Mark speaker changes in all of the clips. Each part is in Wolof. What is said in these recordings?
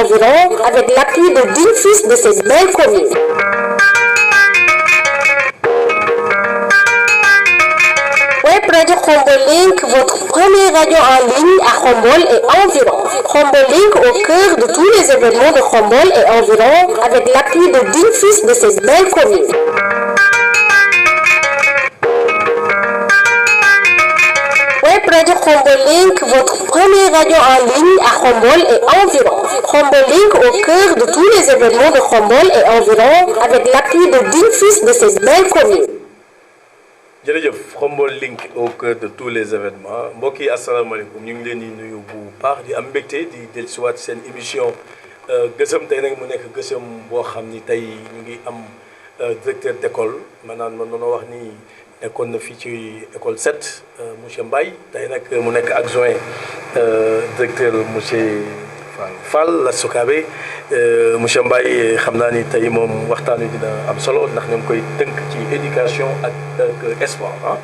Speaker 1: environs avec l'appui de 10 fils de cette belle commune. Web Radio Khombole Link, votre première radio en ligne à Khombole et environ. Khombole Link au cœur de tous les événements de Khombole et environ avec l'appui de 10 fils de cette belle commune. Web Radio Khombole Link, votre première radio en ligne à Khombole et environ. Khombole Link au cœur de tous les événements de Khombole et environ avec l'appui de 10 fils de cette belle commune.
Speaker 2: jërëjëf Khombole Link au cœur de tous les événements mbokk yi asalaamaaleykum ñu ngi leen di nuyu bu baax di am mbégte di dellusiwaat seen émission gësëm tey nag mu nekk gësëm boo xam ni tey ñu ngi am directeur d'école maanaam man noonu wax ni nekkoon na fii ci école 7 monsieur Mbaye tey nag mu nekk adjoint directeur monsieur Fall la Sokabe monsieur Mbaye xam naa ni tey moom waxtaan wi dina am solo ndax ñu ngi koy tënk ci éducation ak sport ah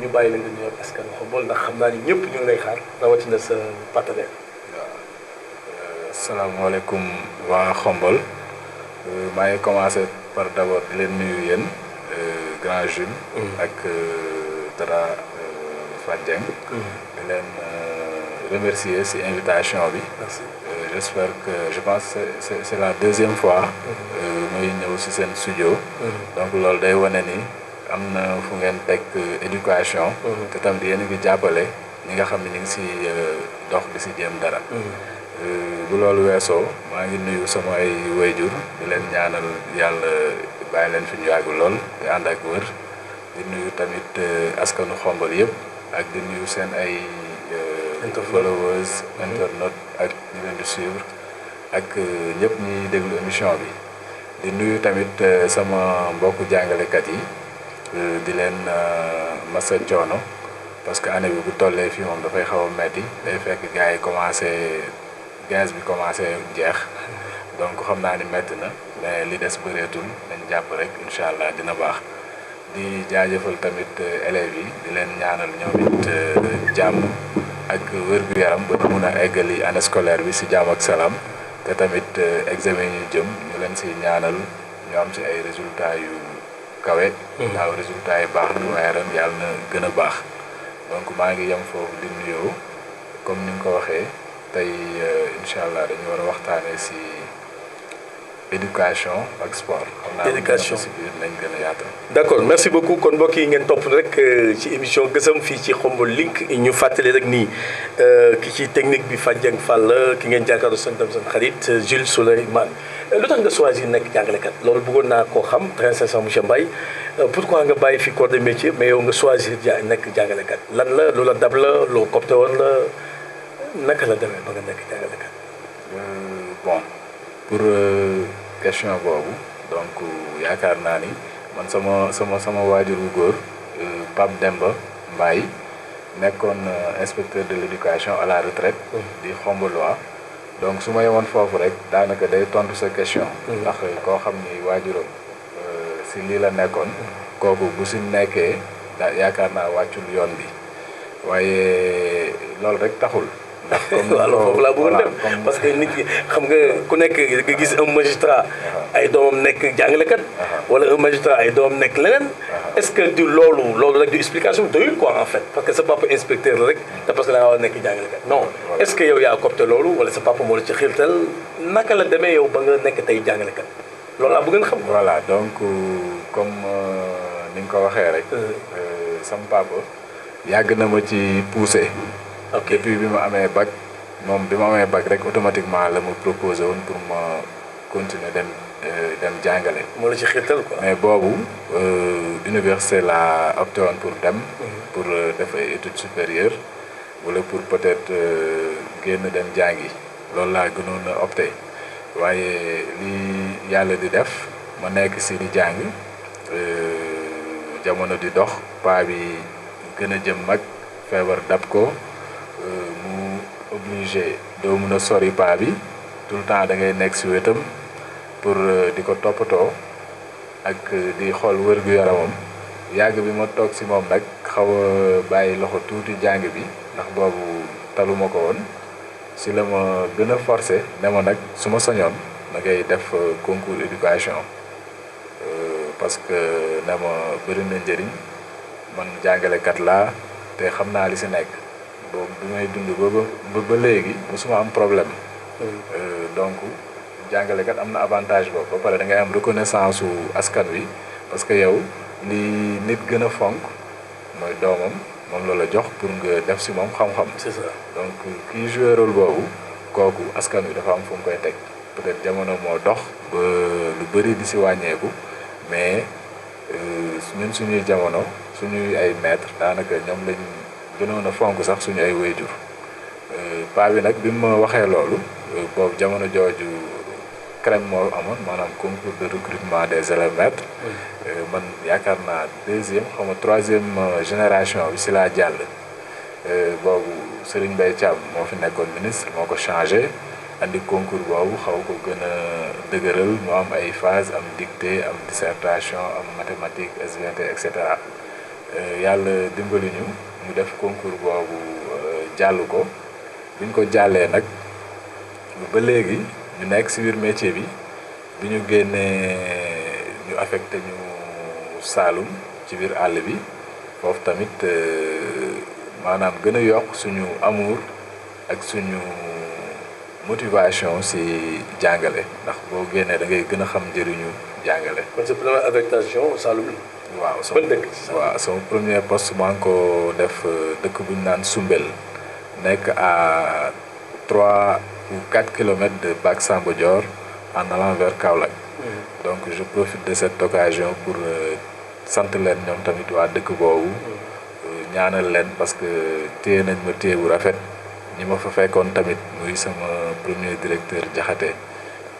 Speaker 2: ñu bàyyi la nga nuyu ak askan Khombole ndax xam naa ni ñëpp ñu ngi lay xaar rawatina sa partenaire.
Speaker 3: waaw asalaamaaleykum waa Khombole maa ngi commencé par d'abord di leen nuyu yéen grand Jules. ak Dara Fadieng. di leen remercier ci invitation bi.
Speaker 2: Merci.
Speaker 3: J'espère que je pense que c'est la deuxième fois muy ñëw ci seen studio. donc loolu day wane ni am na fu ngeen teg éducation. te tam di yéen a ngi jàppale ñi nga xam ne ñu ngi ci dox di ci jéem dara. bu loolu weesoo maa ngi nuyu sama ay wayjur di leen ñaanal yàlla bàyyi leen fi ñu yàgg lool di ànd ak wër di nuyu tamit askanu Khombole yëpp ak di nuyu seen ay. followers internautes ak ñu leen di suivre ak ñëpp ñuy déglu émission bi di nuyu tamit sama mbokku jàngalekat yi di leen masa coono parce que année bi bu tollee fii moom dafay xaw a metti day fekk gars yi commencé 15 bi commencé jeex donc xam naa ni metti na mais li des bëreetul nañ jàpp rek incha allah dina baax di jaajëfal tamit élèves yi di leen ñaanal ñoom it jàmm ak wér-gu-yaram ba mun a eggali année scolaire bi ci jàmm ak salaam te tamit examen ñu jëm ñu leen ci ñaanal ñu am ci ay résultats yu kawe. daaw résultats yi baax na waaye ren yàlla na gën a baax donc maa ngi yem foofu di nuyoo comme ni nga ko waxee tey incha allah dañu war a waxtaanee ci éducation ak sport.
Speaker 2: éducation
Speaker 3: xam naa ci biir nañ gën a yaatal.
Speaker 2: d'accord merci beaucoup kon mbokk yi ngeen topp rek ci émission gësëm fii ci Khombole Link ñu fàttali rek nii ki ci technique bi Fadieng Fall ki ngeen jàkkaarloo seen xarit Jules Souleymane lu tax nga choisir nekk jàngalekat loolu bëggoon naa koo xam très sincèrement monsieur Mbaye pourquoi nga bàyyi fi corps de métier mais yow nga choisir nekk jàngalekat lan la loola dab la loo copte woon la naka la demee ba nga nekk jàngalekat.
Speaker 3: bon pour question boobu donc yaakaar naa ni man sama waajur wu góor Pape Demba Mbaye nekkoon inspecteur de l'éducation à la retraite di Khombolois donc su ma yemoon foofu rek daanaka day tontu sa question ndax koo xam ni waajuram si lii la nekkoon kooku bu si nekkee yaakaar naa wàccul yoon bi waaye loolu rek taxul ndax comme
Speaker 2: foofu laa bëggoon dem parce que nit ñi xam nga ku nekk nga gis un magistrat ay doomam nekk jàngalekat wala un magistrat ay doomam nekk leneen est-ce que du loolu rek du explication doyul quoi en fait parce que sa papa inspecteur la rek te parce que da nga war a nekk jàngalekat non est-ce que yow yaa copte loolu wala sa papa moo la ci xiirtal naka la demee yow ba nga nekk tey jàngalekat loolu laa bëgg nga xam.
Speaker 3: voilà donc comme ni nga ko waxee rek sama papa yàgg na ma ci poussé.
Speaker 2: ok
Speaker 3: depuis bi ma amee bac moom bi ma amee bac rek automatiquement la ma proposé woon pour ma continuer dem jàngale.
Speaker 2: moo la ci xiirtal quoi.
Speaker 3: mais boobu université laa opté woon pour dem. pour def ay études supérieures wala pour peut-être génn dem jàngi loolu laa gënoon a opté waaye li yàlla di def ma nekk si di jàng jamono di dox paa bi gën a jëm mag feebar dab ko. mu obligé doo mun a sori paa bi tout le temps da ngay nekk si wetam pour di ko toppatoo ak di xool wér-gu-yaramam yàgg bi ma toog si moom nag xaw a bàyyi loxo tuuti jàng bi ndax boobu taluma ko woon si la ma gën a forcé ne ma nag su ma sañoon da ngay def concours éducation parce que ne ma bëri na njëriñ man jàngalekat laa te xam naa li si nekk boobu bi may dund ba léegi musuma am problème donc jàngalekat am na avantage boobu ba pare da ngay am reconnaissance su askan wi parce que yow li nit gën a fonk mooy doomam moom la jox pour nga def si moom xam-xam.
Speaker 2: c'est ça
Speaker 3: donc kii joué rôle boobu kooku askan wi dafa am fu mu koy teg peut-être jamono moo dox ba lu bëri di si wàññeeku mais ñun suñuy jamono suñuy ay maître daanaka ñoom lañ gënoon a fonk sax suñu ay waajur paa bi nag bi ma waxee loolu boobu jamono jooju CREM moo amoon maanaam concours de recrutement des élèves maîtres man yaakaar naa deuxième xaw ma troisième génération bi si laa jàll boobu Serigne Mbaye Thiam moo fi nekkoon ministre moo ko changé andi concours boobu xaw ko gën a dëgëral mu am ay phase am dictée am dissertation am mathématique SVT et cetera yàlla dimbali ñu def concours boobu jàll ko buñ ko jàllee nag ba léegi ñu nekk ci biir métier bi bi ñu génnee ñu affecté ñu Saalum ci biir àll bi foofu tamit maanaam gën a yokk suñu amour ak suñu motivation ci jàngale ndax boo génnee da ngay gën a xam njëriñu jàngale.
Speaker 2: kon sa première affectation Saalum la.
Speaker 3: waaw
Speaker 2: ban dëkk.
Speaker 3: waaw sama premier poste maa ngi ko def dëkk bu ñu naan Sumbel nekk à 3 ou 4 kilomètres de Bac Samba Dior en allant vers Kaolack. Donc je profite de cette occasion pour sant leen ñoom tamit waa dëkk boobu ñaanal leen parce que téye nañ ma téye bu rafet ñi ma fa fekkoon tamit muy sama premier directeur Jaxate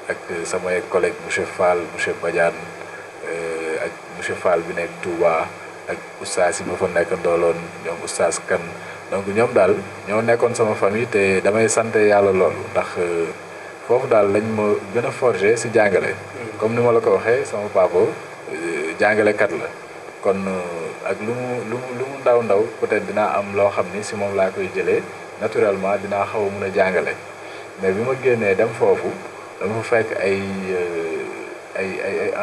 Speaker 3: ak samay collègues monsieur Fall monsieur Badiane ak monsieur Fall bi nekk Touba ak oustaz yi ma fa nekk ndooloon ñoom oustaz Kan donc ñoom daal ñoo nekkoon sama famille te damay sant yàlla loolu ndax foofu daal lañ ma gën a forger ci jàngale. comme ni ma la ko waxee sama papa jàngalekat la kon ak lu mu ndaw peut-être dinaa am loo xam ni ci moom laa koy jëlee naturellement dinaa xaw a mën a jàngale mais bi ma génnee dem foofu dama fa fekk ay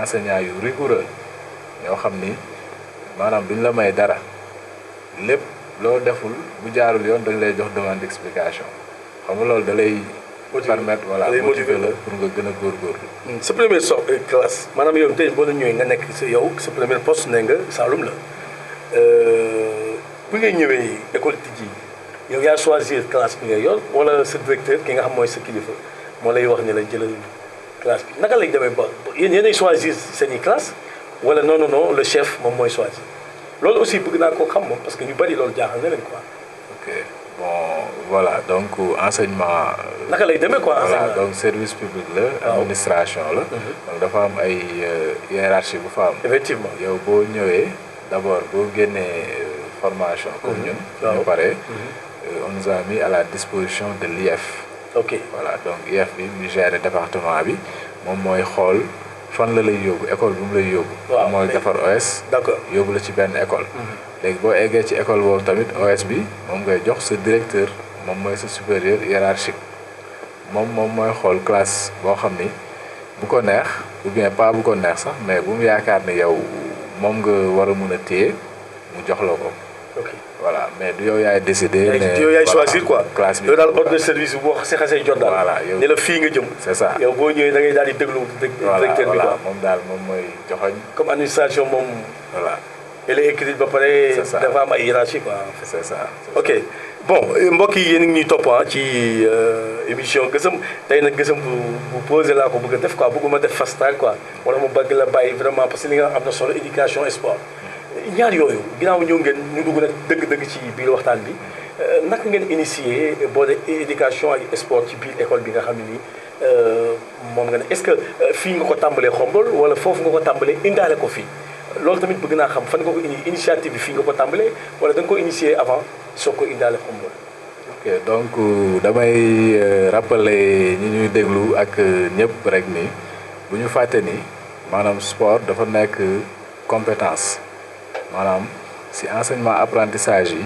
Speaker 3: enseignants yu rigoureux ñoo xam ni maanaam duñ la may dara lépp loo deful bu jaarul yoon dañ lay jox demande d'explication xam nga loolu da lay permettre voilà motiver la pour nga gën a góorgóorlu.
Speaker 2: sa première classe maanaam yow tey boo la ñëwee nga nekk sa premier poste ne nga Saloum la bu ngay ñëwee école tijji yow yaa choisir classe bi ngay yor wala sa directeur ki nga xam mooy sa kilifa moo lay wax ne la jëlal classe bi naka lay demee ba yéenay choisir seen i classe wala non le chef moom mooy choisir loolu aussi bëgg naa koo xam moom parce que ñu bari loolu jaaxal na leen quoi.
Speaker 3: ok bon voilà donc enseignement.
Speaker 2: naka lay demee quoi enseignement
Speaker 3: voilà donc service public la. administration la. donc dafa am ay hiérarchie bu fa am.
Speaker 2: effectivement
Speaker 3: yow boo ñëwee d'abord boo génnee formation. comme ñun. ñu pare on nous a mis à la disposition de l'IEF.
Speaker 2: ok
Speaker 3: voilà donc IEF bi mu gère département bi moom mooy xool fan la lay yóbbu école bi mu lay yóbbu.
Speaker 2: waaw
Speaker 3: mooy defar OS.
Speaker 2: d'accord
Speaker 3: yóbbu la ci benn école. léegi boo eggee ci école boobu tamit OS bi moom ngay jox sa directeur moom mooy sa supérieur hiérarchique moom mooy xool classe boo xam ni bu ko neex ou bien pas bu ko neex sax mais bu mu yaakaar ne yow moom nga war a mun a téye mu jox la ko.
Speaker 2: ok
Speaker 3: voilà mais du yow yaay décider. ne
Speaker 2: yow yaay choisir quoi.
Speaker 3: classe bi
Speaker 2: yow daal ordre de service bi boo xasee jot daal.
Speaker 3: voilà yow
Speaker 2: ne la fii nga jëm.
Speaker 3: c'est ça
Speaker 2: yow boo ñëwee da ngay daal di déglu directeur bi quoi.
Speaker 3: moom daal moom mooy joxoñ.
Speaker 2: comme administration moom.
Speaker 3: voilà.
Speaker 2: elle est écrite ba pare.
Speaker 3: c'est ça
Speaker 2: dafa am ay hiérarchie quoi.
Speaker 3: c'est ça.
Speaker 2: ok bon mbokk yi yéen a ngi ñuy topp ci émission gësëm tey nag gësëm bu posé laa ko bëgg a def quoi bëgguma def fast track quoi wala mu bëgg la bàyyi vraiment parce que li nga am na solo éducation et sport ñaar yooyu ginnaaw ñëw ngeen ñu dugg nag dëgg-dëgg ci biir waxtaan bi naka ngeen initier boole éducation ak sport ci biir école bi nga xam ne nii moom nga ne est-ce que fii nga ko tàmbalee xombol wala foofu nga ko tàmbalee indaale ko fii loolu tamit bëgg naa xam fan nga ko initiative bi fii nga ko tàmbalee wala da nga ko initier avant soo ko indaale xombol.
Speaker 3: ok donc damay rappeler ñi ñuy déglu ak ñëpp rek ni bu ñu fàtte ni maanaam sport dafa nekk compétence maanaam si enseignement apprentissage yi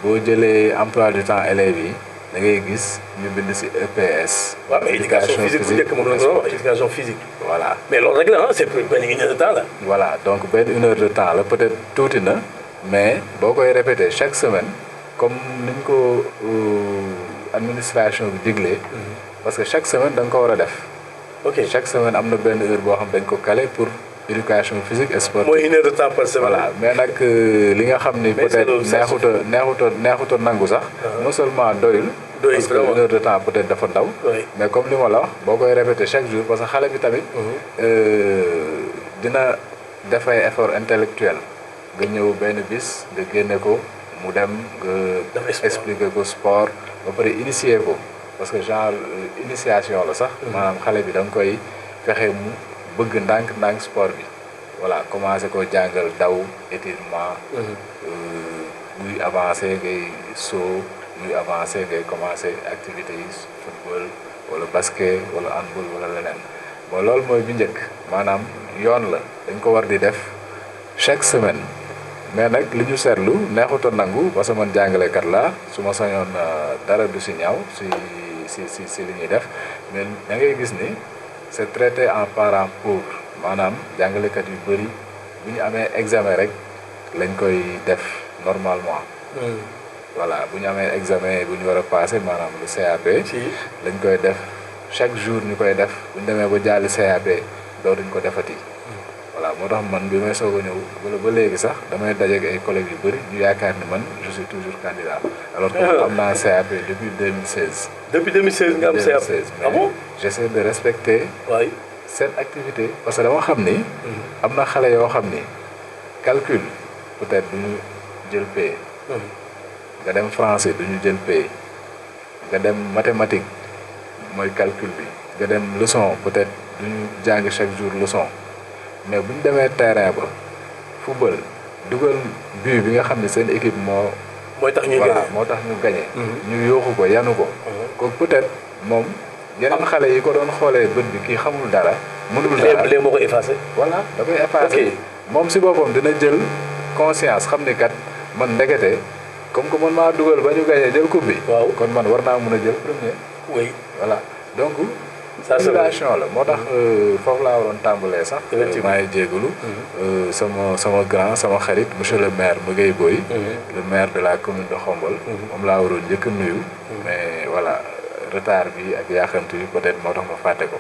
Speaker 3: boo jëlee emploi du temps élèves yi da ngay gis ñu bind ci EPS.
Speaker 2: waaw mais éducation physique bu njëkk moom la ñu wax éducation physique.
Speaker 3: voilà
Speaker 2: mais loolu rek la ah c'est benn 1 heure de temps la.
Speaker 3: voilà donc benn 1 heure de temps la peut-être tuuti na mais boo koy répéter chaque semaine comme ni ñu ko administration bi diglee. parce que chaque semaine da nga ko war a def.
Speaker 2: ok
Speaker 3: chaque semaine am na benn heure boo xam dañ ko calé pour éducation physique et sportive.
Speaker 2: mooy 1 heure de temps par semaine.
Speaker 3: voilà mais nag li nga xam ni peut-être neexuta nangu sax. non seulement doyul. parce que 1 heure de temps peut-être dafa ndaw. mais comme li ma la wax boo koy répéter chaque jour parce que xale bi tamit. dina def ay effort intellectuel nga ñëw benn bis nga génne ko mu dem nga. expliquer ko sport ba pare initier ko. parce que genre initiation la sax. maanaam xale bi da nga koy fexe mu bëgg ndànk sport bi. voilà commencé ko jàngal daw étirement. muy avancé ngay saut muy avancé ngay commencé activités yi football wala basket wala handball wala leneen bon loolu mooy bi njëkk maanaam yoon la dañ ko war di def chaque semaine mais nag li ñu seetlu neexut a nangu parce que man jàngalekat laa su ma sañoon dara du si ñaaw si li ñuy def mais da ngay gis ni c'est traité en parent pauvre maanaam jàngalekat yu bëri bu ñu amee examen rek lañ koy def normalement. voilà bu ñu amee examen bu ñu war a passer maanaam le CAP. lañ koy def chaque jour ñu koy def bu ñu demee ba jàlli CAP dootuñ ko defati. voilà moo tax man bi may soog a ñëw wala ba léegi sax damay dajeeg ay collègues yu bëri ñu yaakaar ni man je suis toujours candidat. alors que am naa CAP depuis 2016.
Speaker 2: depuis 2016 nga am CAP
Speaker 3: mais j'essaie de respecter.
Speaker 2: waay
Speaker 3: cette activité parce que dama xam ni. am na xale yoo xam ni calcul peut-être du ñu jël paie. nga dem français du ñu jël paie. nga dem mathématique mooy calcul bi. nga dem leçon peut-être du ñu jàng chaque jour leçon. mais bu ñu demee terrain ba football dugal but bi nga xam ne seen équipe
Speaker 2: mooy tax ñu gagné
Speaker 3: moo tax ñu gagné. ñu yóoxu ko yanu ko. kooku peut-être moom yeneen xale yi ko doon xoolee bët bi kii xamul dara. mënul dara
Speaker 2: léegi moo ko effacé.
Speaker 3: voilà da koy effacé. moom si boppam dina jël conscience xam ni kat man ndekete comme que man maa dugal ba ñu gagné jël coupe bi.
Speaker 2: waaw kon
Speaker 3: man war naa mën a jël premier.
Speaker 2: oui
Speaker 3: voilà donc.
Speaker 2: simulation
Speaker 3: la moo tax foofu laa waroon tàmbalee sax. maa ngi jégalu. sama grand sama xarit monsieur le maire Maguette Boye. le maire de la commune de Khombole. moom laa waroon njëkk a nuyu. mais voilà retard bi ak yaaxantu yi peut-être moo tax ma fàtte ko.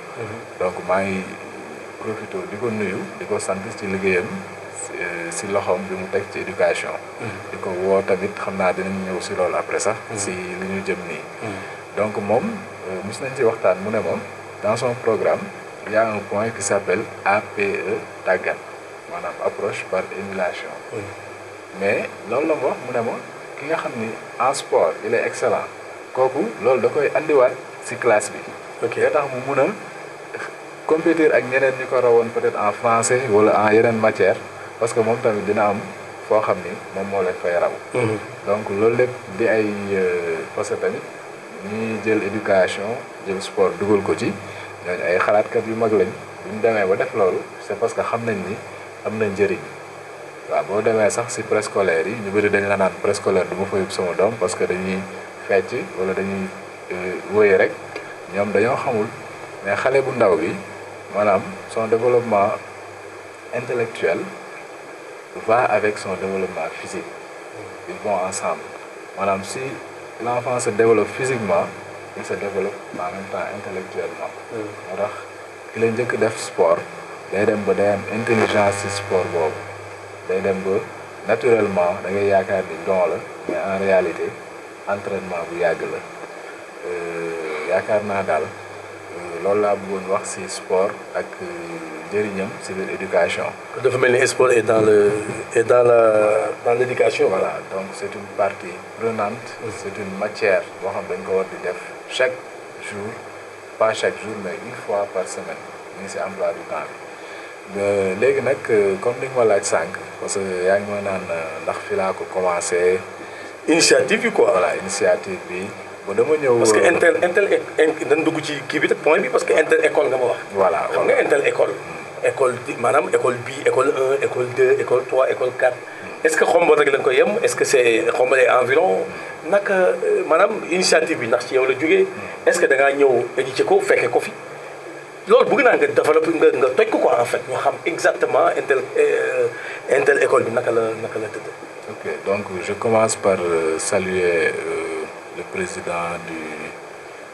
Speaker 3: donc maa ngi profité di ko nuyu di ko sant ci liggéeyam si loxoom bi mu teg ci éducation. di ko woo tamit xam naa dinañ ñëw si loolu après sax. si li ñu jëm nii. donc moom mos nañ ci waxtaan mu ne moom. dans son programme il y a un point qui s'appelle APE tàggat maanaam approche par émulation. mais loolu la ma wax mu ne ma ki nga xam ni en sport il est excellent kooku loolu da koy andiwaat ci classe bi. ok da tax mu mun a compétir ak ñeneen ñi ko rawoon peut-être en français wala en yeneen matière parce que moom tamit dina am foo xam ni moom moo leen fay raw. donc loolu lépp di ay parce que tamit. ñi jël éducation jël sport dugal ko ci ñooñu ay xalaatkat yu mag lañ bu ñu demee ba def loolu c'est parce que xam nañ ni am na njëriñ waaw boo demee sax ci préscolaire yi ñu bëri dañ la naan préscolaire du ma fa yóbbu sama doom parce que dañuy fecc wala dañuy wëye rek ñoom dañoo xamul mais xale bu ndaw bi maanaam son développement intellectuel va avec son développement physique ils vont ensemble maanaam si l'enfant se développe physiquement il se développe en même temps intellectuellement. moo tax ki la njëkk def sport day dem ba day am intelligence ci sport boobu day dem ba naturellement da ngay yaakaar ni don la mais en réalité entraînement bu yàgg la yaakaar naa daal loolu laa bëggoon wax ci sport ak njëriñam ci biir éducation.
Speaker 2: dafa mel ni sport est dans l'éducation.
Speaker 3: voilà donc c'est une partie prenante. c'est une matière boo xam dañ ko war di def chaque jour pas chaque jour mais une fois par semaine ñu ngi ci emploi du temps bi. léegi nag comme ni nga ma laaj sànq parce que yaa ngi ma naan ndax fi laa ko commencé.
Speaker 2: initiative bi quoi.
Speaker 3: voilà initiative bi. ba dama ñëw
Speaker 2: parce que intel dañ dugg ci kii bi te point bi parce que inter école nga ma wax.
Speaker 3: voilà
Speaker 2: xam nga intel école. école maanaam école bii école 1 école 2 école 3 école 4 est-ce que Khombole rek lañ ko yem est-ce que c'est Khombole et environ naka maanaam initiative bi ndax ci yow la jógee est-ce que da ngaa ñëw éduquer ko fekkee ko fi loolu bëgg naa nga développer nga toj ko quoi en fait ñu xam exactement intel école bi naka la tëdd.
Speaker 3: Ok, donc je commence par saluer le président du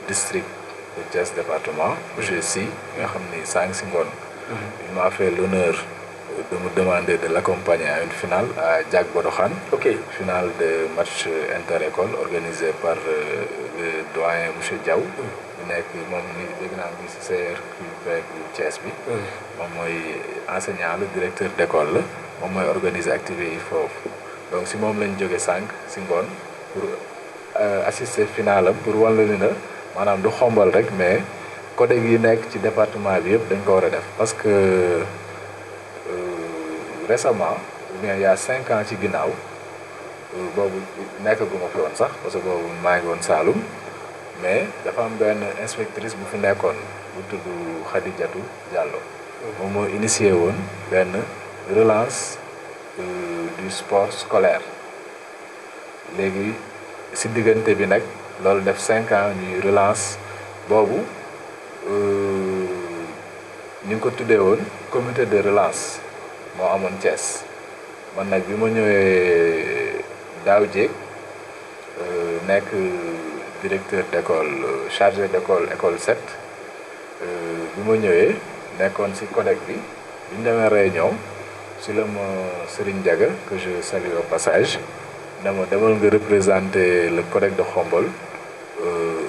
Speaker 3: district de Thiès département, monsieur Sy, nga xam ni sànq si ngoon. Il m'a fait l'honneur de me demander de l'accompagner à une finale à Diack Borokhane.
Speaker 2: Ok.
Speaker 3: Finale de match inter-école organisé par le doyen monsieur Diaw. mu nekk moom ni dégg naa ngi si CRQP bu Thiès bi. moom mooy enseignant le directeur d'école la moom mooy organiser activités yi foofu. donc si moom lañ jóge sànq si ngoon pour assister finale am pour wan la ni na maanaam du Khombole rek mais codec yi nekk ci département bi yëpp dañ ko war a def parce que récemment ou bien il y a 5 ans ci ginnaaw boobu nekkaguma fi woon sax parce que boobu maa ngi woon Saloum mais dafa am benn inspectrice bu fi nekkoon bu tudd Khadijatou Diallo moom moo initié woon benn relance du sport scolaire léegi si diggante bi nag loolu def 5 ans ñuy relance boobu ñu ngi ko tuddee woon comité de relance moo amoon Thiès man nag bi ma ñëwee daaw jéeg nekk directeur d'école chargé d'école école 7 bi ma ñëwee nekkoon si codec bi ñu demee réunion si la ma Serigne Diaga que je salue au passage ne ma demal nga représenter le codec de Khombole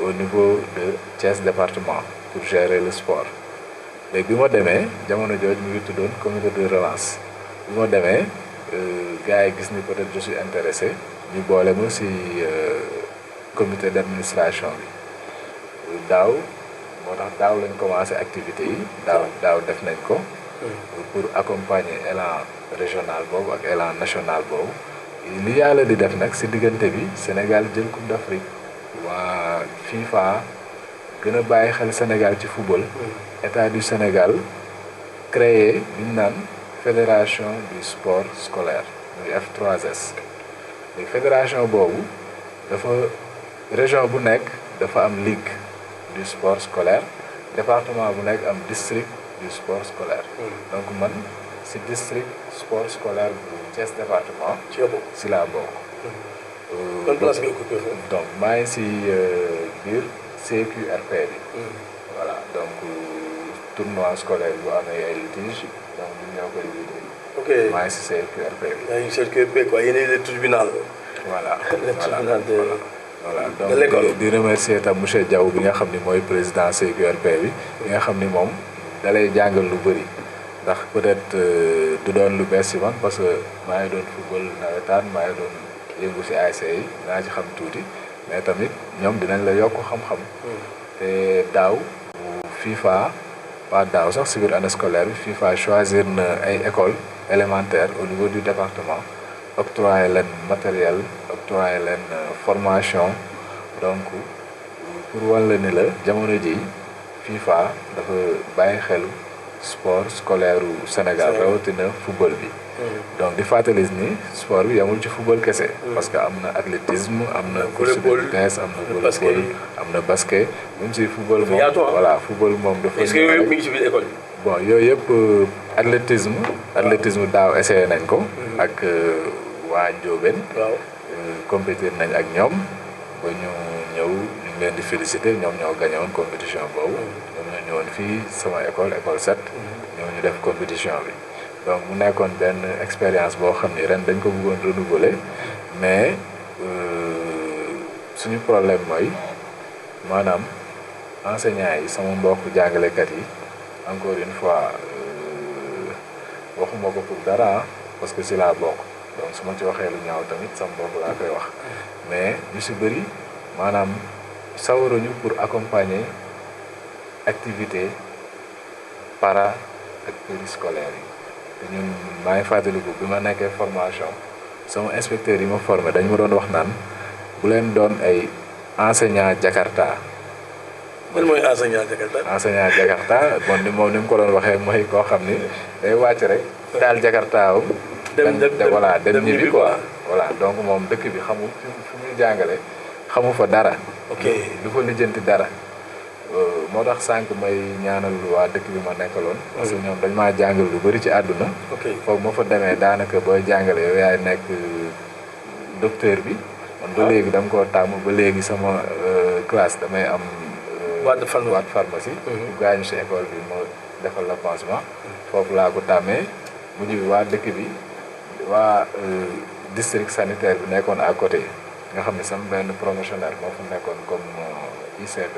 Speaker 3: au niveau de Thiès département pour gérer le sport léegi bi ma demee jamono jooju mu ngi tuddoon comité de relance bi ma demee gars yi gis ni peut-être je suis intéressé ñu boole ma si comité d'administration bi daaw moo tax daaw lañ commencé activité yi daaw def nañ ko pour accompagner élan régional boobu ak élan national boobu li yàlla di def nag si diggante bi Sénégal jël coupe d'Afrique waa FIFA gën a bàyyi xel Sénégal ci football état du Sénégal créé li ñu naan fédération du sport scolaire muy F3S léegi fédération boobu dafa région bu nekk dafa am ligue du sport scolaire département bu nekk am district du sport scolaire donc man si district sport scolaire bu Thiès département si laa bokk
Speaker 2: ban place nga occupé foofu
Speaker 3: donc maa ngi si biir CQRP bi voilà donc tournoi scolaire bu amee ay litige donc ñun ñoo koy liggéey
Speaker 2: ok
Speaker 3: maa ngi si CQRP bi
Speaker 2: yaa ngi CQRP quoi yéen le tribunal
Speaker 3: voilà
Speaker 2: le tribunal de
Speaker 3: voilà donc di remercier tam monsieur Diaw bi nga xam ni mooy président CQRP bi nga xam ni moom dalay jàngal lu bëri ndax peut-être du doon lu bees si man parce que maa ngi doon football nawetaan maa ngi doon yëngu si ASC yi naa ci xam tuuti mais tamit ñoom dinañ la yokk xam-xam te daaw FIFA pas daaw sax si biir année scolaire bi FIFA choisir na ay écoles élémentaires au niveau du département octroyer leen matériel octroyer leen formation donc pour wan la ni la jamono ji FIFA dafa bàyyi xelu sport scolaire u Sénégal rawatina football bi donc di fàttali ni sport bi yamul ci football kese parce que am na athlétisme am na course de vitesse am na volleyball am na basket même si football moom voilà football moom dafa
Speaker 2: est-ce que yooyu mi ngi ci biir école bi
Speaker 3: bon yooyu yëpp athlétisme daaw essayé nañ ko ak waa Ndiobène compétir nañ ak ñoom ba ñu ñëw ñu ngi leen di féliciter ñoom ñoo gagné woon compétition boobu ñoom ñoo ñëwoon fii sama école 7 ñoo ñu def compétition bi donc mu nekkoon benn expérience boo xam ni ren dañ ko bëggoon renouveler mais suñu problème mooy maanaam enseignants yi sama mbokk jàngalekat yi encore une fois waxuma ko pour dara parce que si laa bokk donc su ma ci waxee lu ñaaw tamit sama mbokk laa koy wax mais ñu si bëri maanaam sawaruñu pour accompagner activité para ak périscolaire yi te ñun maa ngi fàttaliku bi ma nekkee formation sama inspecteur yi ma formé dañ ma doon wax naan bu leen doon ay enseignant Jakarta.
Speaker 2: man mooy enseignant Jakarta.
Speaker 3: enseignant Jakarta moom ni mu ko doon waxee mooy koo xam ni day wàcc rek taal Jakarta am dem ñibbi quoi. voilà donc moom dëkk bi xamul fu muy jàngale xamu fa dara.
Speaker 2: ok
Speaker 3: du fa lijjanti dara. moo tax sànq may ñaanal waa dëkk bi ma nekkaloon. parce que ñoom dañ maa jàngal lu bari ci àdduna.
Speaker 2: ok
Speaker 3: foofu ma fa demee daanaka booy jàngale yow yaay nekk docteur bi. man ba léegi dama koo tàmm ba léegi sama classe damay am.
Speaker 2: boîte de
Speaker 3: pharmacie. bu gaañu si école bi moo defal la pansement. foofu laa ko tàmmee mujj bi waa dëkk bi waa district sanitaire bi nekkoon à côté nga xam ne sama benn promotionnaire moo fa nekkoon comme ICP.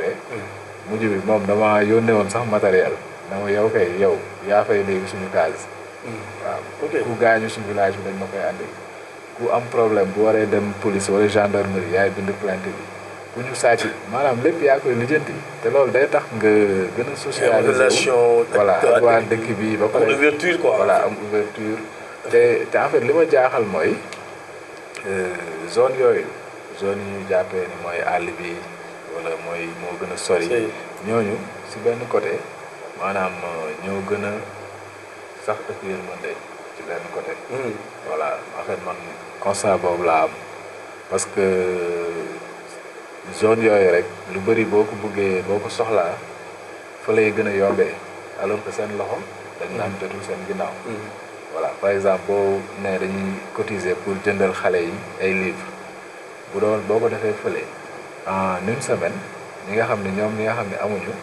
Speaker 3: mujj bi moom dama yónnee woon sax matériel dama yow kay yow yaa fay léegi suñu case. waaw ku gaañu suñu village bi dañ ma koy andi. ku am problème bu waree dem police wala gendarmerie yaay bind plainte bi ku ñu sàcc maanaam lépp yaa koy lijjanti te loolu day tax nga gën a socialiser
Speaker 2: relation
Speaker 3: voilà ak waa dëkk bi ba pare
Speaker 2: ouverture quoi
Speaker 3: voilà am ouverture te en fait li ma jaaxal mooy zone yooyu zone yi ñu jàppee ni mooy àll bi wala mooy moo gën a sori ñooñu si benn côté maanaam ñoo gën a sax ëpp yërmande ci benn côté voilà en fait man constat boobu laa am parce que zone yooyu rek lu bëri boo ko buggee boo ko soxlaa fa lay gën a yombee alors que seen loxo dañ naan jotul seen ginnaaw voilà par exemple boo ne dañuy cotiser pour jëndal xale yi ay livres bu doon boo ko defee fële en une semaine ñi nga xam ne ñoom ñi nga xam ne amuñu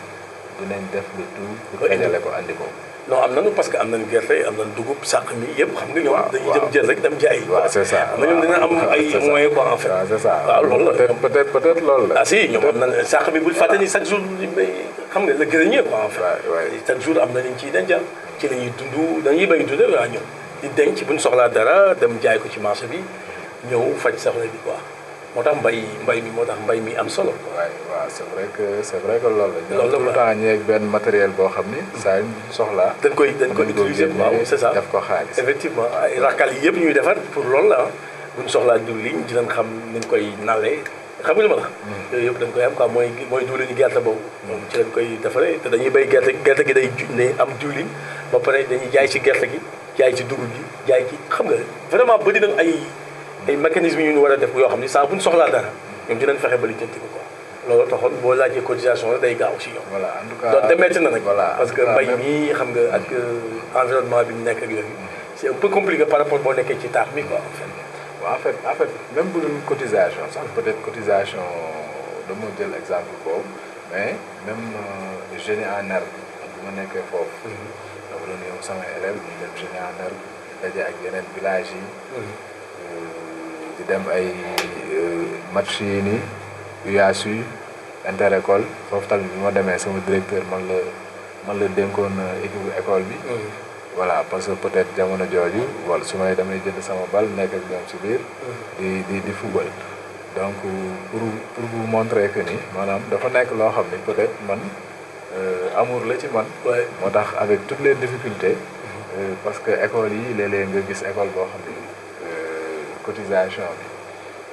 Speaker 3: dinañ def le tout pour dajale ko andi ko
Speaker 2: non am nañu parce que am nañu gerte am nañu dugub sàq mi yëpp xam nga ñoom dañuy dem jël rek dem jaay.
Speaker 3: waaw c'est ça
Speaker 2: mais ñoom dina am ay moyens quoi en fait.
Speaker 3: waaw c'est ça
Speaker 2: waaw loolu la
Speaker 3: peut-être loolu la.
Speaker 2: ah si ñoom am nañu sàq mi bul fàtte ni chaque jour xam nga le grenier quoi en fait. chaque jour am na liñ ciy denc ci la ñuy dund dañuy béy dundee waaw ñoom di denc buñ soxlaa dara dem jaay ko ci marché bi ñëw faj soxla bi quoi. moo tax mbay mi am solo.
Speaker 3: waaw c'est vrai que loolu la. loolu tout le temps ñeeg benn matériel boo xam ni. saa yu soxlaa.
Speaker 2: dañ koy utiliser waaw c'est ça
Speaker 3: def ko xaalis.
Speaker 2: effectivement ay rakkal yi yëpp ñuy defar pour loolu la bu ñu soxlaa diwlin dinañ xam ni ñu koy nalee xam nga li ma la. yooyu yëpp dañ koy am quoi mooy diwlin gerte boobu. donc ci lañ koy defaree te dañuy béy gerte gi day ne am diwlin ba pare dañuy jaay ci gerte gi jaay ci dugub gi jaay ci xam nga vraiment bëri na ay mécanismes yu ñu war a def yoo xam ni saa bu ñu soxlaa dara ñoom dinañ fexe ba lijjanti ko quoi loolu taxoon boo laajee cotisation la day gaaw si yow.
Speaker 3: voilà en tout cas
Speaker 2: donc demeeti na nag.
Speaker 3: voilà
Speaker 2: parce que mbay mi xam nga ak environnement bi mu nekk ak yooyu. c'est un peu compliqué par rapport boo nekkee ci taax mi quoi en fait.
Speaker 3: waaw en fait même bu dul cotisation sax peut-être cotisation dama jël exemple boobu mais même génie en herbe bu ma nekkee foofu. dama doon yow samay élèves ñu dem génie en herbe daje ak yeneen villages yi. di dem ay match yi nii UASU interécole foofu tamit bi ma demee sama directeur man la dénkoon équipe école bi. voilà parce que peut-être jamono jooju wala su may damay jënd sama bal nekk ak ñoom ci biir. di football. donc pour vous montrer que ni maanaam dafa nekk loo xam ni peut-être man amour la ci man. moo tax avec toutes les difficultés. parce que école yi léeg-léeg nga gis école boo xam ni cotisation bi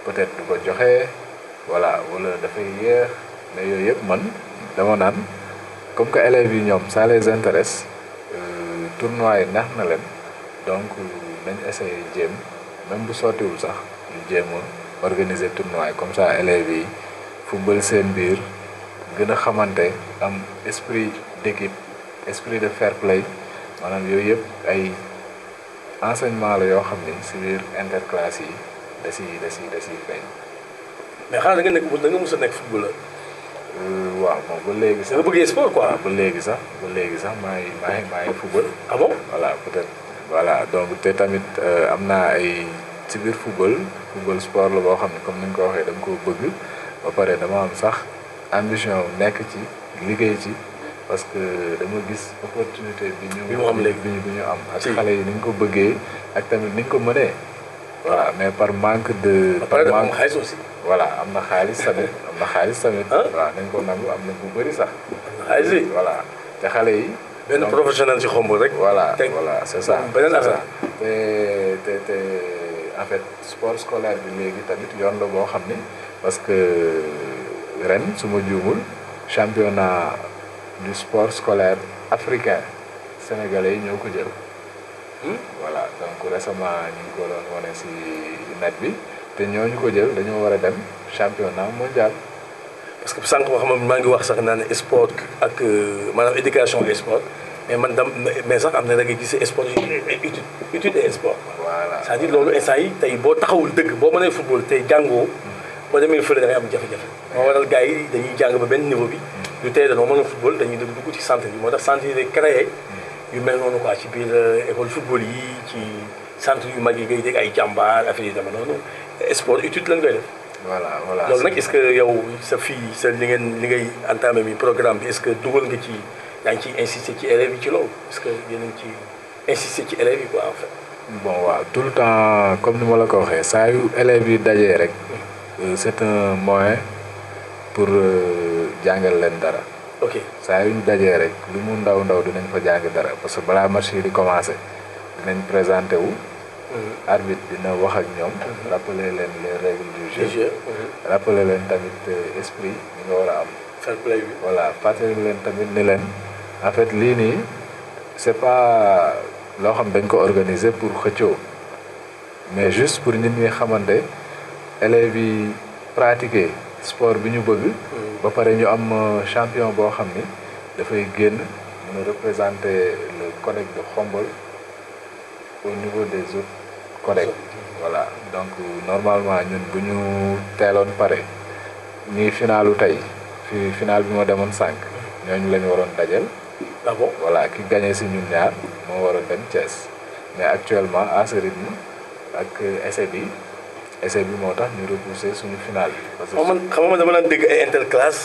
Speaker 3: peut-être du ko joxe voilà wala dafay yéex mais yooyu yëpp man dama naan comme que élèves yi ñoom ça les intéresse tournoi yi neex na leen donc nañ essayer jéem même bu sottiwul sax ñu jéem a organiser tournoi yi comme ça élèves yi football seen biir gën a xamante am esprit d'équipe esprit de fair play maanaam yooyu yëpp ay enseignement la yoo xam ni si biir interclasse yi da siy feeñ.
Speaker 2: mais xanaa da nga mos a nekk footballeur.
Speaker 3: waaw moom ba léegi sax.
Speaker 2: da nga bëggee sport quoi.
Speaker 3: ba léegi sax maa ngi football.
Speaker 2: ah bon
Speaker 3: voilà peut-être voilà donc te tamit am naa ay ci biir football sport la boo xam ne comme ni nga ko waxee dama ko bëgg ba pare dama am sax ambition nekk ci liggéey ci. parce que dama gis opportunité bi ñu am léegi bi ñu am ak xale yi ni ñu ko bëggee ak tamit ni ñu ko mënee voilà mais par manque de
Speaker 2: par manque xaalis aussi
Speaker 3: voilà am na xaalis tamit waaw nañ ko nangu am na bu bëri sax
Speaker 2: xaalis yi
Speaker 3: voilà te xale yi
Speaker 2: benn professionnel ci xomb rek
Speaker 3: voilà c'est ça
Speaker 2: beneen affaire
Speaker 3: te en fait sport scolaire bi léegi tamit yoon la boo xam ni parce que ren su ma juumul championnat du sport scolaire africain sénégalais yi ñoo ko jël. voilà donc récemment ñu ngi ko doon wane si net bi te ñooñu ko jël dañoo war a dem championnat mondial.
Speaker 2: parce que sànq maa ngi wax sax naa ne sport ak maanaam éducation et sport mais man mais sax am na da ngay gis sport étude et sport.
Speaker 3: voilà
Speaker 2: c'est-à-dire loolu instant yi tey boo taxawul dëgg boo mënee football tey jàngoo boo demee fële da ngay am jafe-jafe. moo waral gars yi dañuy jàng ba benn niveau bi. du tey dañoo mën a football dañuy dugg ci centre bi moo tax centre yi day créé yu mel noonu quoi ci biir école football yi ci centre yu mag yi ngay dégg ay jàmbaar affaire yi dama noonu sport étude lañ koy def.
Speaker 3: voilà
Speaker 2: loolu nag est-ce que yow sa fii sa li ngay entamé mi programme bi est-ce que dugal nga ci yaa ngi ciy insister ci élèves yi ci loolu est-ce que yéen a ngi ci insister ci élèves yi quoi en fait.
Speaker 3: bon waaw tout le temps comme ni ma la ko waxee saa yu élèves yi dajee rek c'est un moyen pour jàngal leen dara.
Speaker 2: ok
Speaker 3: saa yu ñu dajee rek lu mu ndaw dinañ fa jàng dara parce que balaa match yi di commencer dinañ présenté wu. arbitre dina wax ak ñoom. rappeler leen les règles du jeu. rappeler leen tamit esprit bi nga war a am.
Speaker 2: fair play bi.
Speaker 3: voilà fàttali leen tamit ni leen en fait lii nii c'est pas loo xam dañ ko organiser pour xëccoo mais juste pour nit ñi xamante élèves yi pratiquer sport bi ñu bëgg. ba pare ñu am champion boo xam ni dafay génn mën a représenter le collègue de Khombole au niveau des autres collègues. voilà donc normalement ñun bu ñu teeloon pare ñii finalu tey fi final bi ma demoon 5 ñooñu la ñu waroon dajal.
Speaker 2: ah bon
Speaker 3: voilà ki gagné si ñun ñaar moo waroon dem Thiès mais actuellement à ce rythme ak essai bi moo tax ñu repoussé suñu final bi. parce que
Speaker 2: man xam nga dama daan dégg ay interclasse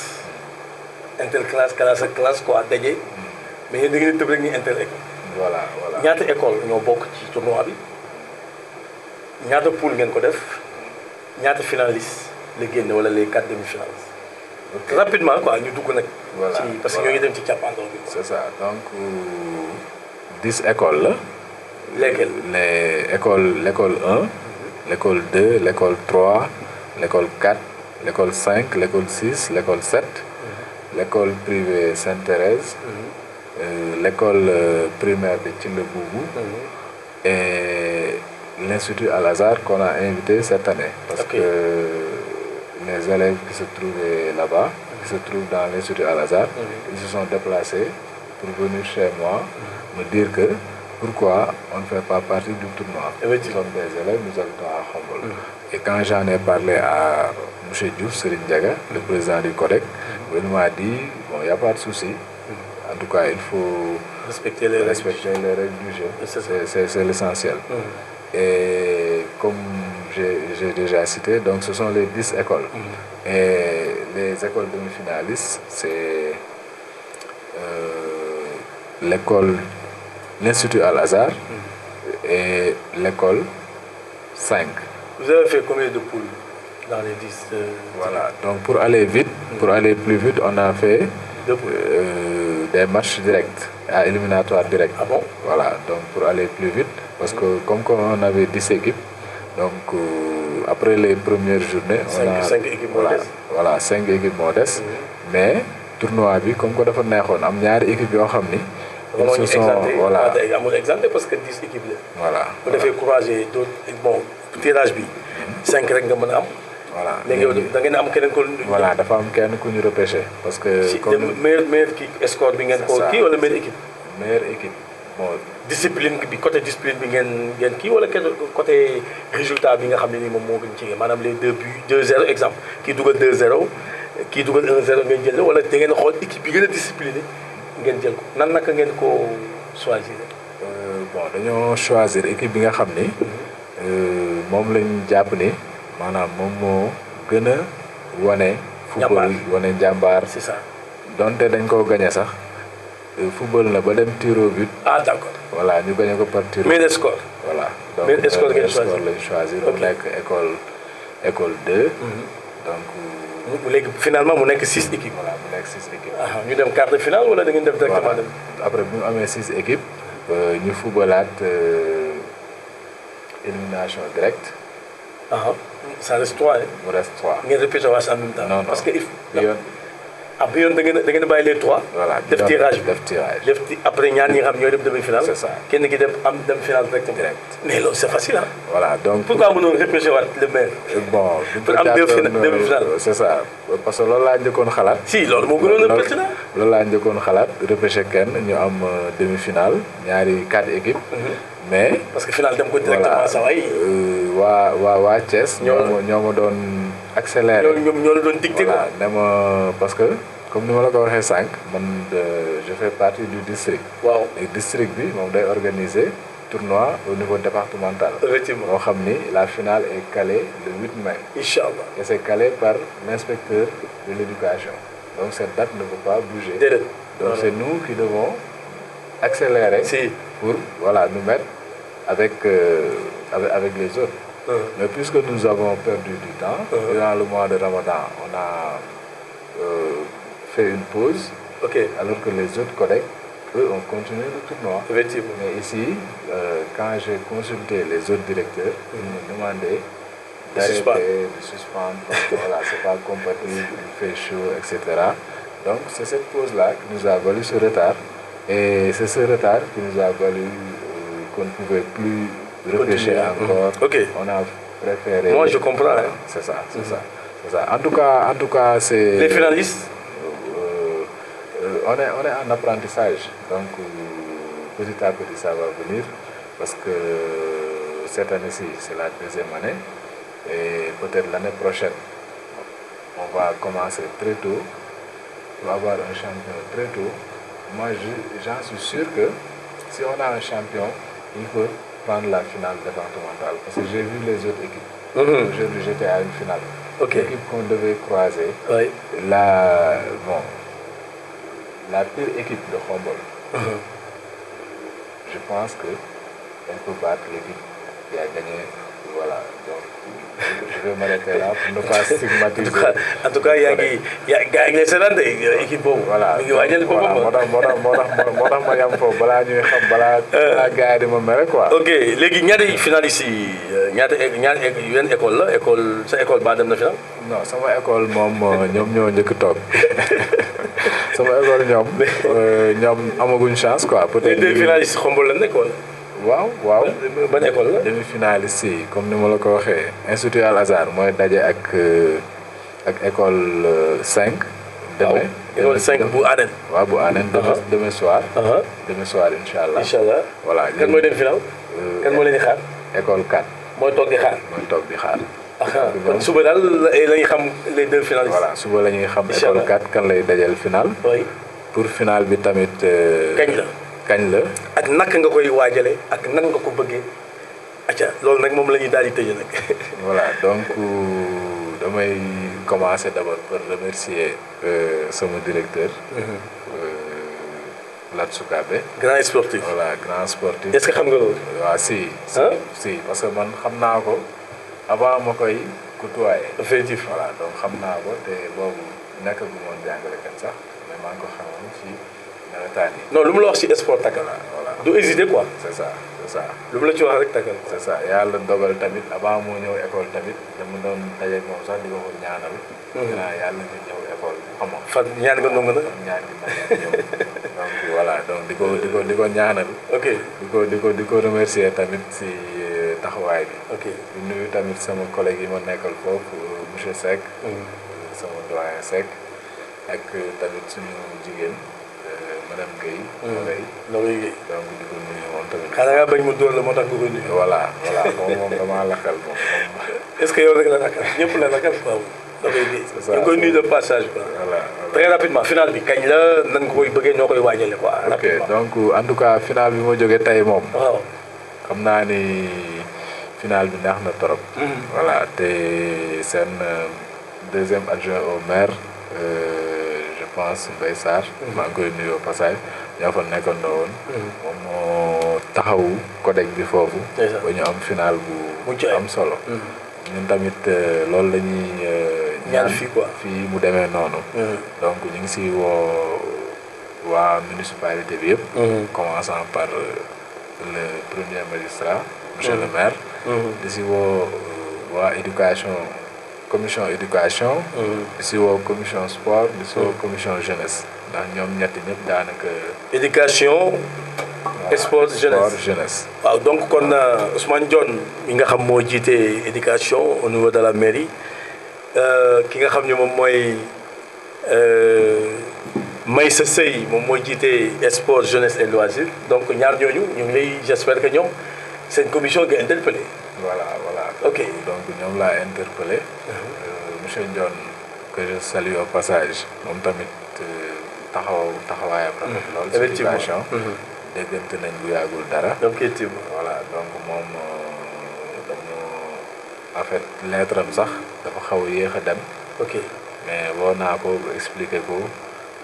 Speaker 2: classe ak classe quoi daje. mais yéen da ngeen tëb rek ñu inter école.
Speaker 3: voilà
Speaker 2: ñaata école ñoo bokk ci tournoi bi ñaata poule ngeen ko def ñaata finaliste la génne wala les 4 demi-finalistes. rapidement quoi ñu dugg nag.
Speaker 3: voilà
Speaker 2: parce que ñoo ngi dem ci càppaandaw bi.
Speaker 3: c'est ça donc 10 écoles la.
Speaker 2: lesquelles
Speaker 3: l'école 1. l'école 2, l'école 3, l'école 4, l'école 5, l'école 6, l'école 7, l'école privée Sainte-Thérèse, l'école primaire de Tchilebougou et l'Institut Al-Azhar qu'on a invité cette année. Parce que les élèves qui se trouvaient là-bas, qui se trouvent dans l'Institut Al-Azhar, ils se sont déplacés pour venir chez moi me dire que pourquoi on ne fait pas partie du tournoi. Nous sommes des élèves, nous habitons à Khombole. Et quand j'en ai parlé à M. Diouf Serigne Diaga, le président du CODEC, il m'a dit, bon, il n'y a pas de souci. En tout cas, il faut respecter les règles du jeu. C'est l'essentiel. Et comme j'ai déjà cité, donc ce sont les 10 écoles. Et les écoles demi-finalistes, c'est l'Institut Al-Azhar et l'école 5.
Speaker 2: Vous avez fait combien de poules dans les 10
Speaker 3: Voilà, donc pour aller vite, pour aller plus vite, on a fait des matchs directs, à éliminatoire direct.
Speaker 2: Ah bon?
Speaker 3: Voilà, donc pour aller plus vite, parce que comme on avait 10 équipes, donc après les premières journées, on a
Speaker 2: 5 équipes modestes.
Speaker 3: Voilà, 5 équipes modestes, mais tournoi bi comme ko dafa neexoon am ñaari équipes yoo xam ni
Speaker 2: ils se sont
Speaker 3: voilà
Speaker 2: amul exempté parce que 10 équipes la.
Speaker 3: voilà
Speaker 2: bu defee croisé d'autres bon tirage bi 5 rek nga mën a am.
Speaker 3: voilà
Speaker 2: léegi da ngeen am keneen ko.
Speaker 3: voilà dafa am kenn ku ñu repêché. parce que
Speaker 2: comme meilleur kii score bi ngeen ko kii wala meilleure équipe.
Speaker 3: meilleure équipe bon.
Speaker 2: discipline bi côté discipline bi ngeen kii wala côté résultat bi nga xam ne nii moom moo gën ci maanaam les 2 buts 2-0 exemple kii dugal 2-0 kii dugal 1-0 ngeen jël wala da ngeen xool équipe bi gën a discipliné ngeen jël ko nan naka ngeen ko choisir.
Speaker 3: bon dañoo choisir équipe bi nga xam ni moom lañ jàpp ni maanaam moom moo gën a wane. football wane njàmbaar.
Speaker 2: c'est ça
Speaker 3: donte dañ koo gagné sax football na ba dem tir au but.
Speaker 2: ah d'accord.
Speaker 3: voilà ñu gagné ko par tir au but.
Speaker 2: meilleur score.
Speaker 3: voilà donc
Speaker 2: meilleur score ngeen
Speaker 3: lañ choisir. mu nekk école 2. donc.
Speaker 2: léegi finalement mu nekk 6 équipes.
Speaker 3: voilà mu nekk 6 équipes.
Speaker 2: ñu dem quart de finale wala da ngeen def directement dem.
Speaker 3: après bu ñu amee 6 équipes ñu footballaat élimination directe.
Speaker 2: ça reste 3 hein.
Speaker 3: mu reste 3.
Speaker 2: ngeen répété waat en même temps.
Speaker 3: non
Speaker 2: parce que après yoon da ngeen a bàyyi les 3.
Speaker 3: voilà
Speaker 2: def tirage
Speaker 3: def tirage.
Speaker 2: après ñaar ñi nga xam ñooy dem demi-finale.
Speaker 3: c'est ça
Speaker 2: kenn ki dem finale direct. mais loolu c'est facile ah.
Speaker 3: voilà donc
Speaker 2: pourquoi mënoon repêché waat le maire.
Speaker 3: bon
Speaker 2: pour am demi-finale.
Speaker 3: c'est ça parce que loolu laa njëkkoon xalaat.
Speaker 2: si loolu moo gënoon a pertinent.
Speaker 3: loolu laa njëkkoon xalaat repêché kenn ñu am demi-finale ñaari 4 équipes. mais
Speaker 2: parce que finale dem ko directement sa waay.
Speaker 3: waa Thiès. ñoo ma doon accéléré.
Speaker 2: ñoo la doon dicté quoi.
Speaker 3: voilà ne ma parce que comme ni ma la ko waxee sànq man je fais partie du district.
Speaker 2: waaw
Speaker 3: et district bi moom day organiser tournoi au niveau départemental.
Speaker 2: effectivement
Speaker 3: moo xam ni la finale est calée le 8 mai.
Speaker 2: Inch'Allah.
Speaker 3: et c'est calé par l'inspecteur de l'éducation. Donc cette date ne peut pas bouger.
Speaker 2: Déedéet.
Speaker 3: Donc c'est nous qui devons accélérer.
Speaker 2: Si.
Speaker 3: Pour nous mettre avec les autres. Mais puisque nous avons perdu du temps, durant le mois de Ramadan, on a fait une pause.
Speaker 2: Ok.
Speaker 3: Alors que les autres collègues, eux, ont continué le tournoi.
Speaker 2: Effectivement.
Speaker 3: Mais ici, quand j'ai consulté les autres directeurs, ils m'ont demandé d'arrêter, de suspendre, parce que voilà, c'est pas compatible, il fait chaud, etc. Donc c'est cette pause-là qui nous a valu ce retard. Et c'est ce retard qui nous a valu qu'on ne pouvait plus repêcher encore.
Speaker 2: Okay.
Speaker 3: On a préféré...
Speaker 2: Moi, je comprends. Hein.
Speaker 3: C'est ça, c'est ça. C'est ça. En tout cas, c'est...
Speaker 2: Les finalistes
Speaker 3: on est en apprentissage. Donc, petit à petit, ça va venir. Parce que cette année-ci, c'est la 2e année. Et peut-être l'année prochaine, on va commencer très tôt. On va avoir un champion très tôt. Moi, j'en suis sûr que si on a un champion, il faut prendre la finale départementale. Parce que j'ai vu les autres équipes. Aujourd'hui, j'étais à une finale.
Speaker 2: Okay.
Speaker 3: L'équipe qu'on devait croiser,
Speaker 2: oui.
Speaker 3: la pire équipe de Khombole, je pense qu'elle peut battre l'équipe qui a gagné. Voilà, donc je vais m'arrêter là pour ne pas stigmatiser.
Speaker 2: En tout cas, il y a les Sénandé, équipe boobu.
Speaker 3: Voilà, moo tax ma yam foofu balaa ñuy xam balaa gars yi di ma mere quoi.
Speaker 2: ok léegi ñaari finalistes yi yan école la sa école ba dem na final.
Speaker 3: non sama école moom ñoom ñoo njëkk toog sama école ñoom amaguñ chance quoi. peut-être
Speaker 2: deux finalistes Khombole la nekk wala.
Speaker 3: waaw.
Speaker 2: ban école la.
Speaker 3: demi-finaliste yi comme ni ma la ko waxee Institut Al Azhar mooy daje ak école 5.
Speaker 2: demain école 5 bu Anen.
Speaker 3: waaw bu Anen demain soir. demain soir incha allah. voilà
Speaker 2: kan mooy dem final. kan moo leen di xaar.
Speaker 3: école 4.
Speaker 2: mooy toog di xaar. kon suba daal la ñuy xam les deux finalistes.
Speaker 3: voilà suba la ñuy xam école 4 kan lay dajal final.
Speaker 2: oui
Speaker 3: pour final bi tamit. kañ la.
Speaker 2: ak naka nga koy waajale ak nan nga ko bëggee. acca loolu nag moom la ñuy daal di tëjee nag.
Speaker 3: voilà donc damay commencer d'abord par remercier sama directeur. Lat Soukabe.
Speaker 2: grand sportif.
Speaker 3: voilà grand sportif.
Speaker 2: est-ce que xam nga loolu.
Speaker 3: waaw si parce que man xam naa ko avant ma koy côtoyer.
Speaker 2: effectivement
Speaker 3: voilà donc xam naa ko te boobu nekk gu moon jàngalekat sax mais maa ngi ko xamoon ci nawetaan yi.
Speaker 2: non lu mu la wax ci sport takkal.
Speaker 3: voilà
Speaker 2: du hésiter quoi.
Speaker 3: c'est ça.
Speaker 2: lu mu la ci wax rek takkal.
Speaker 3: c'est ça yàlla dogal tamit avant moo ñëw école tamit dama doon dajeeg moom sax di ko ñaanal. yàlla nga ñëw école xam nga.
Speaker 2: fan ñaan nga ndongo nag.
Speaker 3: ñaan gi ñëw donc voilà donc di ko ñaanal.
Speaker 2: ok
Speaker 3: di ko remercier tamit si taxawaay bi.
Speaker 2: ok
Speaker 3: di nuyu tamit sama collègue yi ma nekkal foofu monsieur Seck. sama doyen Seck ak tamit suñu jigéen. madame Guèye.
Speaker 2: Guèye
Speaker 3: donc di ko nuyu moom tamit.
Speaker 2: xanaa nga bañ mu dóor la moo tax nga koy nuyu.
Speaker 3: voilà moom damaa lakkal moom.
Speaker 2: est-ce que yow rek la lakkal ñëpp la lakkal waaw. c'est ça ñu ngi koy nuyu de passage quoi.
Speaker 3: voilà
Speaker 2: très rapidement final bi kañ la nan nga koy bëggee ñoo koy waajale quoi.
Speaker 3: ok donc en tout cas final bi ma jógee tey moom.
Speaker 2: waaw
Speaker 3: xam naa ni final bi neex na trop. voilà te seen deuxième adjoint au maire. je pense Mbaye Sarr. maa ngi koy nuyoo passage ñoo fa nekkandoo woon. moom moo taxawu codec bi foofu. ba ñu am final bu am solo. ñun tamit loolu la ñuy ñaan fii mu demee noonu. donc ñu ngi si woo waa municipalité bi yëpp. commençant par le premier magistrat monsieur le maire. di si woo waa éducation commission éducation. di si woo commission sport di si woo commission jeunesse ndax ñoom ñetti ñëpp daanaka.
Speaker 2: éducation. sport jeunesse. waaw donc kon Ousmane Dione mi nga xam moo jiite éducation au niveau de la mairie ki nga xam ne moom mooy Maysa Sey moom moo jiite sport jeunesse et loisirs donc ñaar ñooñu ñu ngi lay j'espère que ñoom seen commission nga interpellé.
Speaker 3: voilà
Speaker 2: ok
Speaker 3: donc ñoom laa interpellé. monsieur Dione que je salue au passage moom tamit taxawaayam rafet lool.
Speaker 2: effectivement
Speaker 3: déggante nañ bu yàggul dara.
Speaker 2: donc effectivement
Speaker 3: voilà donc moom dañu en fait lettre am sax dafa xaw a yéex a dem.
Speaker 2: ok
Speaker 3: mais woo naa ko expliqué ko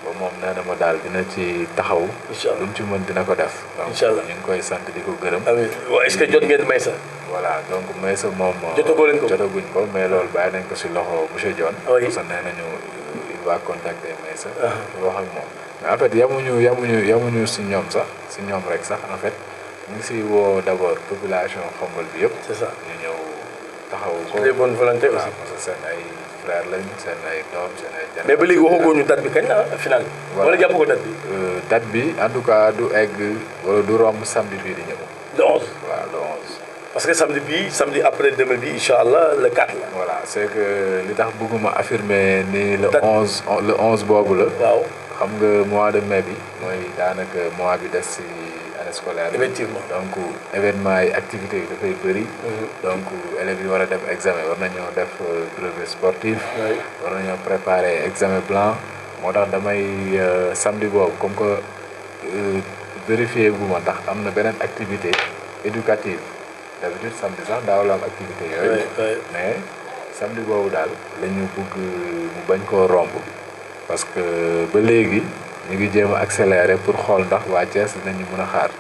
Speaker 3: ba moom nee na ma daal dina ci taxaw.
Speaker 2: incha allah
Speaker 3: lu mu ci mën dina ko def.
Speaker 2: incha allah
Speaker 3: donc ñu ngi koy sant di ko gërëm.
Speaker 2: amiin waaw est-ce que jot ngeen Maysa.
Speaker 3: voilà donc Maysa moom.
Speaker 2: jotagoo leen ko
Speaker 3: jotaguñ ko mais loolu bàyyi nañ ko si loxo monsieur Dione.
Speaker 2: oui
Speaker 3: parce que nee nañu il va contacter Maysa. wax ak moom. mais en fait yamuñu si ñoom sax si ñoom rek sax en fait ñu ngi si woo d'abord population Khombole bi yëpp.
Speaker 2: c'est ça
Speaker 3: ñu ñëw taxaw ko.
Speaker 2: les bonnes volontés aussi.
Speaker 3: parce que seen ay frères lañ seen ay doom seen ay.
Speaker 2: mais ba léegi waxagoo ñu date bi kañ la final. wala jàpp ko date bi.
Speaker 3: date bi en tout cas du egg wala du romb samedi bii di ñëw.
Speaker 2: le 11.
Speaker 3: waaw le 11.
Speaker 2: parce que samedi après demain bi incha allah le 4 la.
Speaker 3: voilà c'est que li tax bëgguma affirmer ni le 11 boobu la.
Speaker 2: waaw.
Speaker 3: xam nga mois de mai bi mooy daanaka mois bi des ci année scolaire bi.
Speaker 2: effectivement
Speaker 3: donc événement yi activités yi dafay bëri. donc élèves yi war a def examen war nañoo def brevet sportif. war nañoo préparer examen blanc. moo tax damay samedi boobu comme que vérifier gu ma ndax am na beneen activité éducative d'habitude samedi sax daaw la am activité yooyu. mais samedi boobu daal la ñu bëgg mu bañ koo romb. parce que ba léegi ñu ngi jéem a accélérer pour xool ndax waa Thiès dinañu mën a xaar.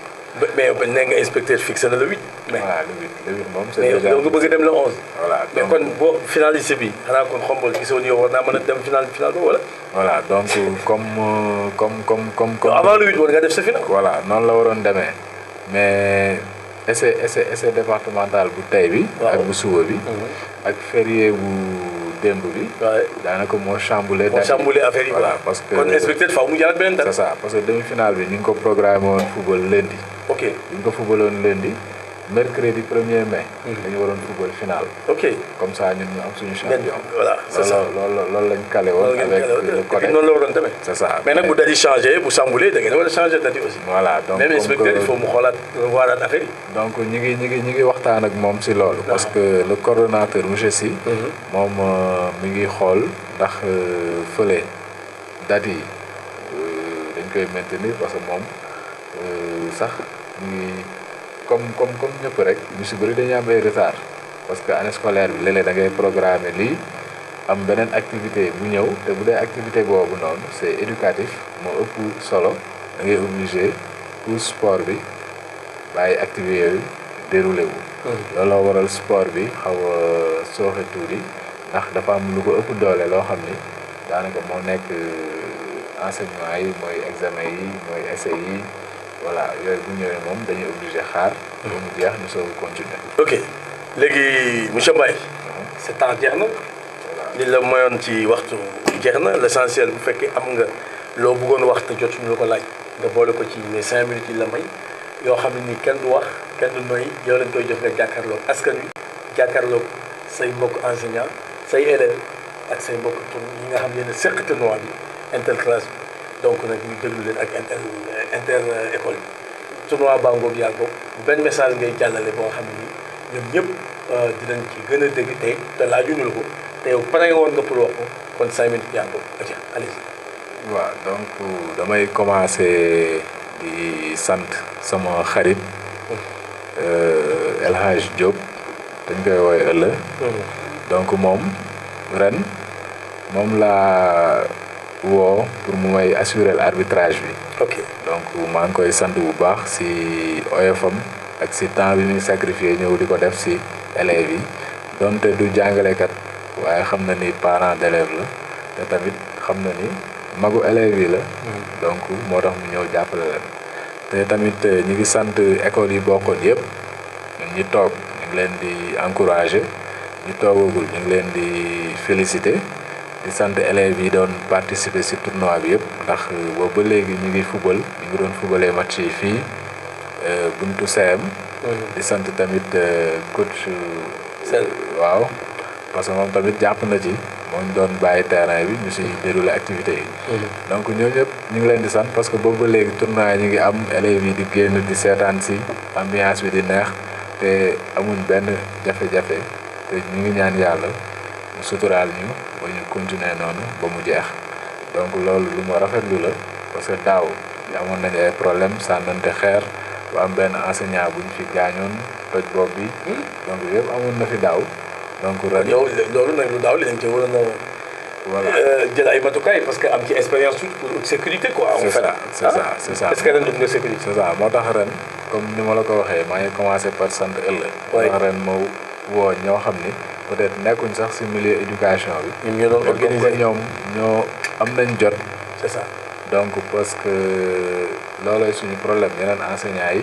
Speaker 2: mais nee nga inspecteur fixé na le 8.
Speaker 3: voilà le 8 moom c'est
Speaker 2: déjà mais nga bëgg dem le 11.
Speaker 3: voilà
Speaker 2: mais kon boo finaliste bi xanaa kon Khombole gisoon yow war naa mën a dem final boobu wala.
Speaker 3: voilà donc comme.
Speaker 2: avant le 8 war nga def sa final.
Speaker 3: voilà noonu la waroon demee mais essai départemental bu tey bi. ak bu suba bi. ak férié bu. démb bi. daanaka moo chamboulé.
Speaker 2: affaire yi
Speaker 3: voilà parce que
Speaker 2: kon inspecteur faaw mu jàllale beneen date.
Speaker 3: c'est ça parce que demi-finale bi ñu ngi ko programmé woon football lundi.
Speaker 2: ok
Speaker 3: ñu ngi ko footballoon lundi mercredi 1er mai. dañu waroon football final.
Speaker 2: ok
Speaker 3: comme ça ñun ñu am suñu champion.
Speaker 2: voilà c'est ça
Speaker 3: loolu lañ calé woon. avec le côté
Speaker 2: noonu la waroon demee.
Speaker 3: c'est ça
Speaker 2: mais nag bu date yi changé bu chamboulé da ngeen war a changé date yi aussi.
Speaker 3: voilà donc
Speaker 2: même inspecteur il faut mu xoolaat waaraat affaire yi.
Speaker 3: donc ñi ngi waxtaan ak moom si loolu. parce que le coordonnateur monsieur Sy. moom mi ngi xool ndax fële date yi dañ koy maintenir parce que moom sax ñu ngi comme ñëpp rek ñu si bëri dañuy am ay retard parce que année scolaire bi léeg-léeg da ngay programmer lii am beneen activité bu ñëw te bu dee activité boobu noonu c'est éducatif moo ëpp solo da ngay obligé pour sport bi bàyyi activité yooyu déroulé wu. looloo waral sport bi xaw a sooxe tuuti ndax dafa am lu ko ëpp doole loo xam ni daanaka moo nekk enseignement yi mooy examen yi mooy essai yi voilà yooyu bu ñëwee moom dañuy obligé xaar. ba mu jeex ñu soog a continuer.
Speaker 2: ok léegi monsieur Mbaye. sa temps jeex na. li la mayoon ci waxtu jeex na l'essentiel bu fekkee am nga loo bëggoon wax te jotuñu la ko laaj nga boole ko ci les 5 minutes yi la may yoo xam ne ni kenn du wax kenn du noy yow lañ koy jox nga jàkkaarloog askan wi jàkkaarloog say mbokk enseignant say élèves ak say mbokk yi nga xam ne seq tournoi bi interclasse bi donc nag ñu déglu leen ak inter école bi tournoi baa ngoog yaa ngoog benn message ngay jàllale boo xam ne ni ñoom ñëpp dinañ ci gën a dégg tey te laajuñu la ko te yow pare woon nga pour wax ko kon 5 minutes yaa ngoog atia allez.
Speaker 3: waaw donc damay commencer di sant sama xarit El Hadj Diop dañ koy woowee ëllë donc moom ren moom laa woo pour mu may assurer l'arbitrage bi.
Speaker 2: ok
Speaker 3: donc maa ngi koy sant bu baax si oyofam ak si temps bi muy sacrifié ñëw di ko def si élèves yi donte du jàngalekat waaye xam na ni parent d'élève la te tamit xam na ni magu élèves yi la. donc moo tax mu ñëw jàppale leen te tamit ñi ngi sant école yi bokkoon yëpp ñun ñi toog ñu ngi leen di encourager ñu toogagul ñu ngi leen di féliciter di sant élèves yi doon participer ci tournoi bi yëpp ndax boobu ba léegi ñu ngi football ñu ngi doon footballee match yi fii buntu CM. di sant tamit coach waaw parce que moom tamit jàpp na ci moom doon bàyyi terrain bi ñu ci dérouler activités yi. donc ñooñu ñëpp ñu ngi leen di sant parce que boobu ba léegi tournoi yi ñu ngi am élèves yi di génn di seetaan ci ambiance bi di neex te amuñ benn jafe-jafe te ñu ngi ñaan yàlla mu suturaal ñu ba ñu continuer noonu ba mu jeex donc loolu lu ma rafetlu la parce que daaw amoon nañu ay problème sànnante xeer bu am benn enseignant bu ñu fi gaañoon toj bopp bi donc yëpp amoon na fi daaw donc ren
Speaker 2: yow loolu nag lu daaw li dañ ci waroon a
Speaker 3: voilà
Speaker 2: jël ay matukaay parce que am ci expérience tuuti pour sécurité quoi.
Speaker 3: c'est ça c'est ça c'est ça
Speaker 2: est-ce que ren def nga sécurité.
Speaker 3: c'est ça moo tax ren comme ni ma la ko waxee maa ngi commencé par sant ëllëg. moo tax ren ma woo ñoo xam ni peut-être nekkuñ sax ci milieu éducation bi.
Speaker 2: ñun ñoo doon organiser
Speaker 3: ñoom ñoo am nañ jot.
Speaker 2: c'est ça
Speaker 3: donc parce que loolooy suñu problème yeneen enseignants yi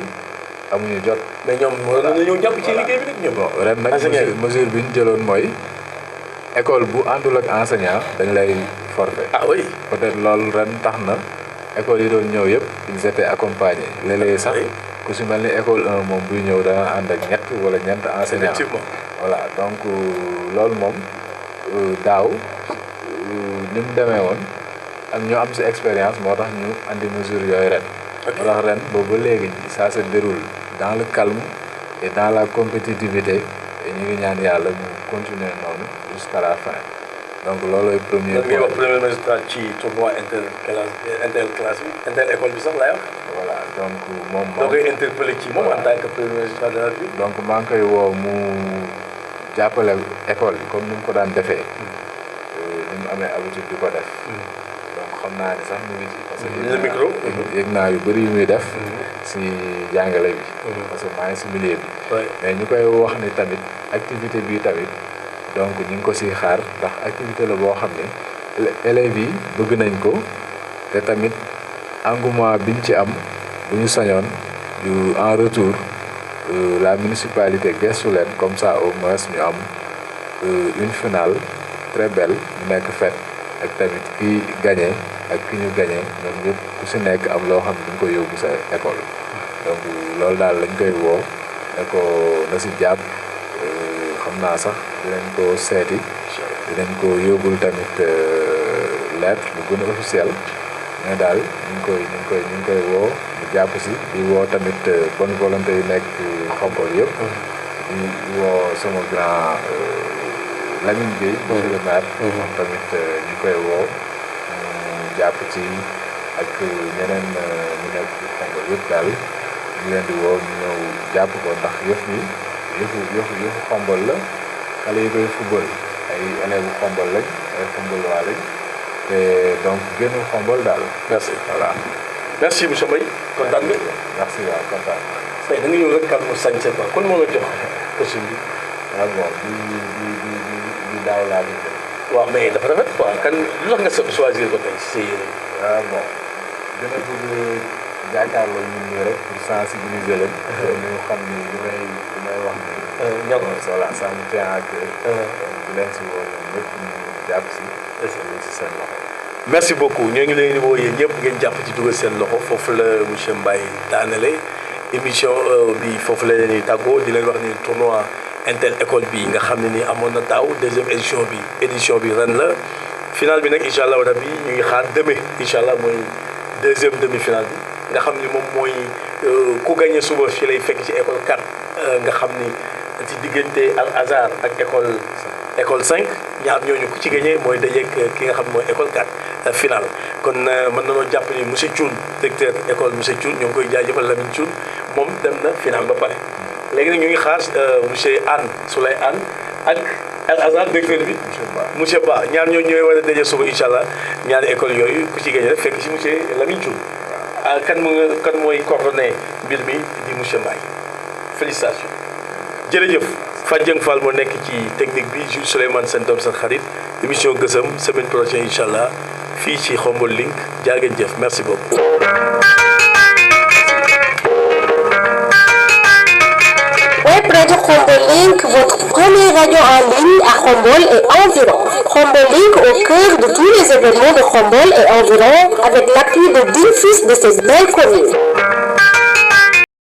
Speaker 3: amuñu jot.
Speaker 2: mais ñoom war nañoo jàpp ci liggéey bi nag ñoom.
Speaker 3: bon ren nag mesure bi ñu jëloon mooy école bu àndul ak enseignant dañ lay forfait.
Speaker 2: ah oui
Speaker 3: peut-être loolu ren tax na école yi doon ñëw yëpp ils étaient accompagnés léeg-léeg sax ku si mel ni école 1 moom buy ñëw dana ànd ak ñett wala ñeent enseignant.
Speaker 2: effectivement
Speaker 3: voilà donc loolu moom daaw ni mu demee woon ak ñu am ci expérience moo tax ñu andi mesure yooyu ren. moo tax ren boobu ba léegi ça se déroule dans le calme et dans la compétitivité et ñu ngi ñaan yàlla ñu continuer noonu jusqu'à la fin donc loolooy premier
Speaker 2: point. wax premier magistrat ci tournoi interclasse bi inter-école bi sax laay wax.
Speaker 3: voilà donc moom
Speaker 2: doo koy interpellé ci moom en tant que premier magistrat de la République.
Speaker 3: donc maa ngi koy woo mu jàppale école bi comme ni mu ko daan defee. ni mu amee habitude di ko def. donc xam naa ni sax mu ngi ci. parce que
Speaker 2: le micro.
Speaker 3: yëg naa yu bëri yu muy def. si jàngale bi. parce que maa ngi si milieu bi. mais ñu koy wax ni tamit activité bi tamit donc ñu ngi ko siy xaar ndax activité la boo xam ne élèves yi bëgg nañ ko te tamit engouement biñ ci am bu ñu sañoon yu en retour la municipalité gestu leen comme ça au moins ñu am une finale très belle mu nekk fête ak tamit ki gagné ak ki ñu gagné ñoom ñëpp ku si nekk am loo xam ne duñ ko yóbbu sa école donc loolu daal lañ koy woo ne ko na si jàpp xam naa sax dinañ ko seeti dinañ ko yóbbul tamit lettre bu gën a officiel mais daal ñu ngi koy woo ñu jàpp si di woo tamit bonne volonté yu nekk Xombol yëpp di woo sama grand Lamine Gueye monsieur le maire moom tamit ñu koy woo mu jàpp ci ak ñeneen ñu nekk Xombol yëpp daal ñu leen di woo ñu ñëw jàpp ko ndax yëf Xombol la xale yi koy football ay élèves Xombol lañ ay Xombol waa lañ te donc génn Xombol daal.
Speaker 2: merci
Speaker 3: voilà.
Speaker 2: merci monsieur Mbaye kontaan nga.
Speaker 3: merci waaw kontaan.
Speaker 2: tey da nga ñëw rek kàddu sañse quoi kon moo la jox costume bi.
Speaker 3: waaw bon di daaw laa di
Speaker 2: waaw mais dafa rafet quoi kan lu tax nga choisir ko tey si yéen.
Speaker 3: waaw bon gën a bëgg jàkkaarloo ñun ñi rek pour sensibiliser leen. ñu xam ni li may wax nii.
Speaker 2: ñoom
Speaker 3: voilà ça me tient à cœur. di leen si woo ñoom ñëpp ñu jàpp si. si seen loxo.
Speaker 2: merci beaucoup ñoo ngi leen di woo yéen ñëpp ngeen jàpp ci dugal seen loxo foofu la monsieur Mbaye daanale émission bi foofu la leen di tàggoo di leen wax ni tournoi inter école bi nga xam ne ni amoon na daaw deuxième édition bi ren la finale bi nag incha allah rabi ñu ngi xaar demain incha allah mooy deuxième demi-finale bi nga xam ni moom mooy ku gagné suba fi lay fekk ci école 4 nga xam ni ci diggante Al Azhar ak école 5 ñaar ñooñu ku ci gagné mooy dajeeg ki nga xam ne mooy école 4 finale kon mën nañoo jàpp ni monsieur Thioune directeur école monsieur Thioune ñoo ngi koy jaajëfal Lamine Thioune moom dem na finale ba pare léegi nag ñu ngi xaar monsieur Anne Souley Anne ak Al Azhar directeur bi monsieur Ba ñaar ñooñu ñooy war a daje suba incha allah ñaari école yooyu ku ci gagné rek fekk ci monsieur Lamine Thioune kan mooy coordonné mbir mi di monsieur Mbaye félicitations jërëjëf Fadjeng Fall moo nekk ci technique bi Jules Souleymane seen doom seen xarit émission Gësëm semaine prochaine incha allah fii ci Xombol Link jaa ngeen jëf merci beaucoup.
Speaker 1: Web Radio Khombole, votre première radio en ligne à Khombole et environ. Khombole au cœur de tous les événements de Khombole et environ, avec l'appui de 10 fils de cette belle commune.